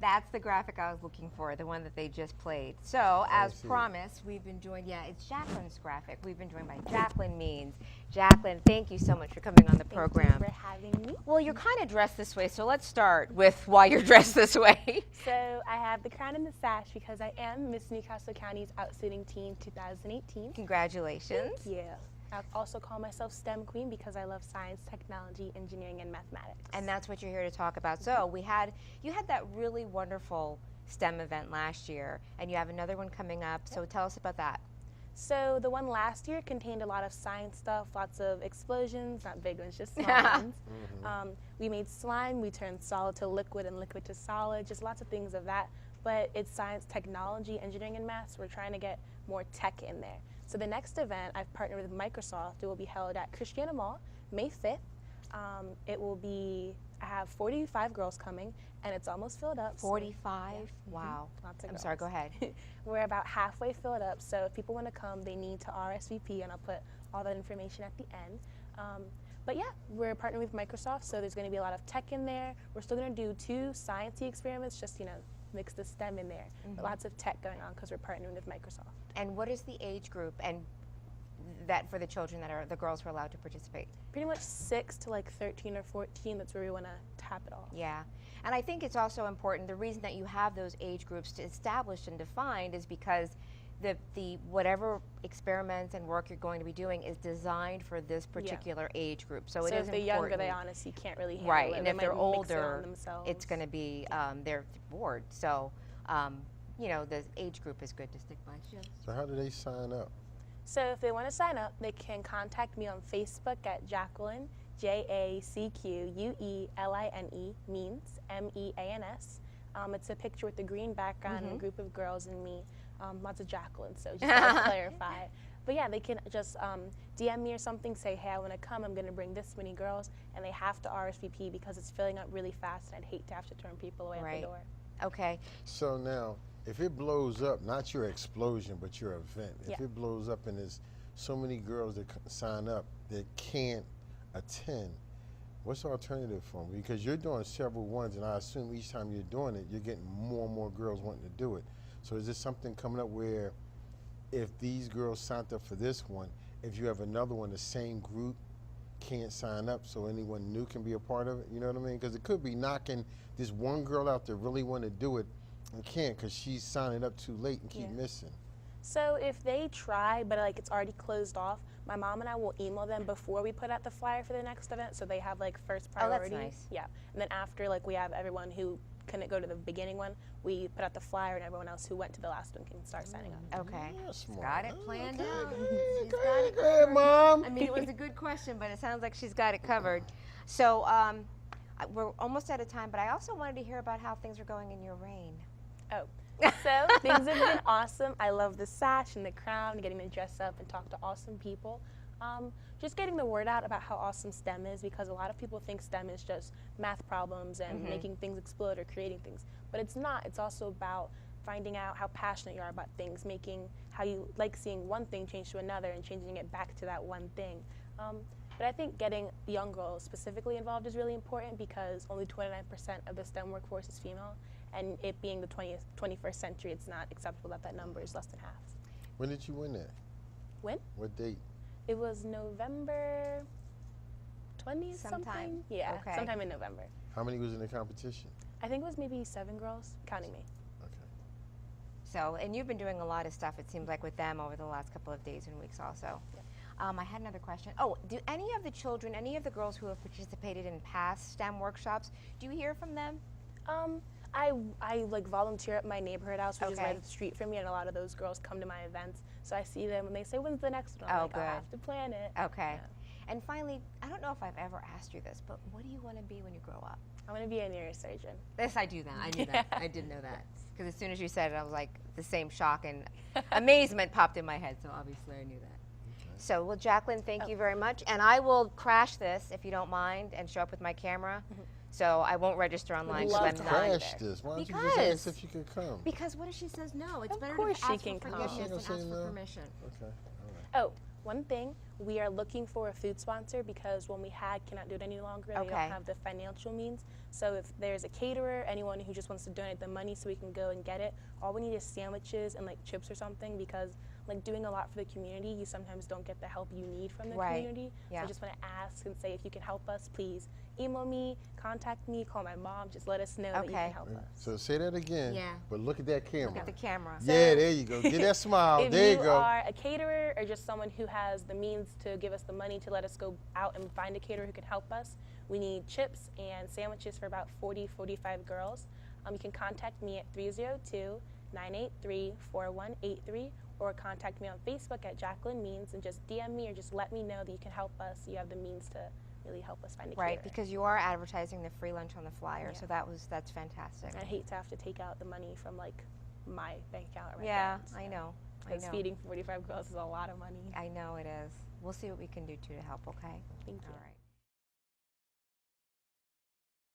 That's the graphic I was looking for, the one that they just played. So, as promised, we've been joined, it's Jacqueline's graphic. We've been joined by Jacqueline Means. Jacqueline, thank you so much for coming on the program. Thank you for having me. Well, you're kind of dressed this way, so let's start with why you're dressed this way. So, I have the crown and the sash because I am Miss Newcastle County's Outstanding Teen 2018. Congratulations. Thank you. I also call myself STEM Queen because I love science, technology, engineering, and mathematics. And that's what you're here to talk about. So you had that really wonderful STEM event last year, and you have another one coming up. So tell us about that. So the one last year contained a lot of science stuff, lots of explosions, not big ones, just small ones. We made slime, we turned solid to liquid and liquid to solid, just lots of things of that. But it's science, technology, engineering, and math, so we're trying to get more tech in there. So the next event, I've partnered with Microsoft. It will be held at Christiana Mall, May 5th. I have 45 girls coming, and it's almost filled up. 45? So, wow. Lots of I'm girls. sorry, go ahead. We're about halfway filled up, so if people want to come, they need to RSVP, and I'll put all that information at the end. But yeah, we're partnering with Microsoft, so there's going to be a lot of tech in there. We're still going to do 2 sciencey experiments, just, mix the STEM in there. But lots of tech going on because we're partnering with Microsoft. And what is the age group and that for the children that are the girls who are allowed to participate? Pretty much 6 to like 13 or 14. That's where we want to tap it all. Yeah. And I think it's also important, the reason that you have those age groups established and defined is because the whatever experiments and work you're going to be doing is designed for this particular age group. So it is important. So if they're younger, they honestly can't really handle right. it. And they if they're older, it's going to be they're bored. So the age group is good to stick by. So how do they sign up? So if they want to sign up, they can contact me on Facebook at Jacqueline, JACQUELINE, Means, MEANS. It's a picture with the green background and a group of girls and me. Lots of Jacqueline, so just to clarify. But yeah, they can just DM me or something, say, hey, I want to come, I'm going to bring this many girls, and they have to RSVP because it's filling up really fast, and I'd hate to have to turn people away at the door. Okay. So now, if it blows up, not your explosion, but your event, if it blows up and there's so many girls that sign up that can't attend, what's the alternative for them? Because you're doing several ones, and I assume each time you're doing it, you're getting more and more girls wanting to do it. So is this something coming up where if these girls signed up for this one, if you have another one, the same group can't sign up so anyone new can be a part of it? You know what I mean? Because it could be knocking this one girl out that really want to do it and can't because she's signing up too late and keep missing. So if they try, but it's already closed off, my mom and I will email them before we put out the flyer for the next event, so they have first priority. Oh, that's nice. Yeah, and then after we have everyone who couldn't go to the beginning one, we put out the flyer, and everyone else who went to the last one can start signing up. Okay. She's got it planned out. She's Go got it ahead, covered. Mom. I mean, it was a good question, but it sounds like she's got it covered. So we're almost out of time, but I also wanted to hear about how things are going in your reign. Oh, so things have been awesome. I love the sash and the crown, getting to dress up and talk to awesome people. Just getting the word out about how awesome STEM is, because a lot of people think STEM is just math problems and making things explode or creating things. But it's not. It's also about finding out how passionate you are about things, making how you like seeing one thing change to another and changing it back to that one thing. But I think getting young girls specifically involved is really important because only 29% of the STEM workforce is female. And it being the 21st century, it's not acceptable that number is less than half. When did you win that? When? What date? It was November 20-something. Yeah, sometime in November. How many was in the competition? I think it was maybe 7 girls, counting me. Okay. So, and you've been doing a lot of stuff, it seems like, with them over the last couple of days and weeks also. Yeah. I had another question. Oh, do any of the children, any of the girls who have participated in past STEM workshops, do you hear from them? I volunteer at my neighborhood house, which is right up the street from me, and a lot of those girls come to my events. So I see them and they say, when's the next one? I'm like, good. I'll have to plan it. Okay. Yeah. And finally, I don't know if I've ever asked you this, but what do you want to be when you grow up? I want to be a neurosurgeon. Yes, I do that. I knew that. I did know that. Because as soon as you said it, I was like, the same shock and amazement popped in my head. So obviously I knew that. Okay. So, well, Jacqueline, thank you very much. And I will crash this, if you don't mind, and show up with my camera. So I won't register online because I'm not crash this. Why don't you just ask if you could come? Because what if she says no? It's better course to ask she can for come. forgiveness and ask no. for permission. Okay. All right. One thing, we are looking for a food sponsor because one we had cannot do it any longer. They Okay. don't have the financial means. So if there's a caterer, anyone who just wants to donate the money so we can go and get it, all we need is sandwiches and like chips or something, because like doing a lot for the community, you sometimes don't get the help you need from the Right. community. Yeah. So I just want to ask and say, if you can help us, please email me, contact me, call my mom, just let us know that you Okay. can help us. So say that again. Yeah. But look at that camera. Look at the camera. Yeah, there you go. Get that smile. If There you you go. are a caterer or just someone who has the means to give us the money to let us go out and find a caterer who can help us, we need chips and sandwiches for about 40-45 girls. You can contact me at 302-983-4183 or contact me on Facebook at Jacqueline Means and just DM me or just let me know that you can help us. You have the means to really help us find a Right, caterer. because you are advertising the free lunch on the flyer, Yeah. so that's fantastic. I hate to have to take out the money from like my bank account or my Yeah, parents. I know. I Because know. feeding 45 girls is a lot of money. I know it is. We'll see what we can do to help, okay? Thank you. All right.